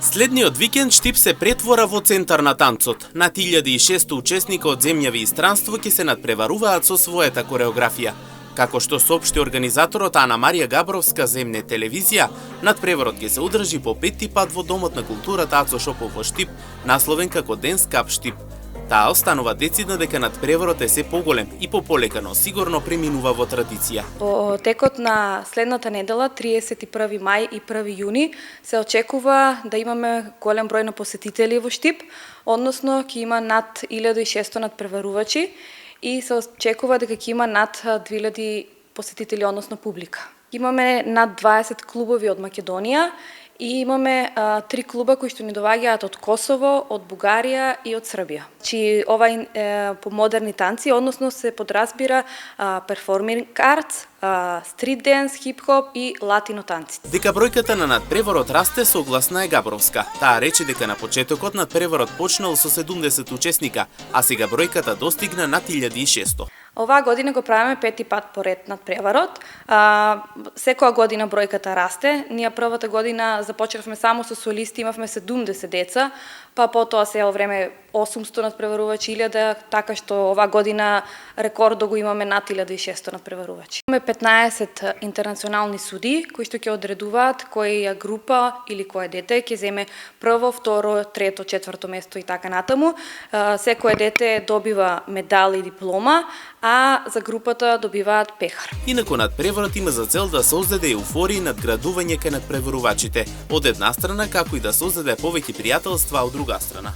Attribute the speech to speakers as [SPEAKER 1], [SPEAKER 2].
[SPEAKER 1] Следниот викенд Штип се претвора во центар на танцот. Над 1600 учесника од земјави и странство ќе се надпреваруваат со својата кореографија. Како што соопшти организаторот Ана Марија Габровска за МН телевизија, надпреварот ќе се одржи по петти пат во Домот на културата Ацо Шопов во Штип, насловен како Ден Скап Штип. Таа останува децидна дека надпреварот е се поголем и пополека, но сигурно преминува во традиција.
[SPEAKER 2] Во текот на следната недела, 31 мај и 1 јуни, се очекува да имаме голем број на посетители во Штип, односно ќе има над 1600 надпреварувачи и се очекува дека ќе има над 2000 посетители, односно публика. Имаме над 20 клубови од Македонија и имаме 3 клуба кои што ни доаѓаат од Косово, од Бугарија и од Србија. Ова по модерни танци, односно се подразбира перформинг артс, стрит денс, хип-хоп и латино танци.
[SPEAKER 1] Дека бројката на надпреварот расте, согласна е Габровска. Таа рече дека на почетокот надпреварот почнал со 70 учесника, а сега бројката достигна над 1600.
[SPEAKER 2] Оваа година го правиме пети пат поред надпреварот. Секоја година бројката расте. Ние првата година започнавме само со солисти, имавме 70 деца, па потоа се време 800 надпреварувачи, 1000, така што оваа година рекордо го имаме над 1600 надпреварувачи. Имаме 15 интернационални суди кои што ќе одредуваат која група или кој дете ќе земе прво, второ, трето, четврто место и така натаму. Секое дете добива медал и диплома, а за групата добиваат пехар.
[SPEAKER 1] Инаку надпреварот има за цел да создаде еуфорија и надградување кај надпреварувачите од една страна, како и да создаде повеќе пријателства од друга страна.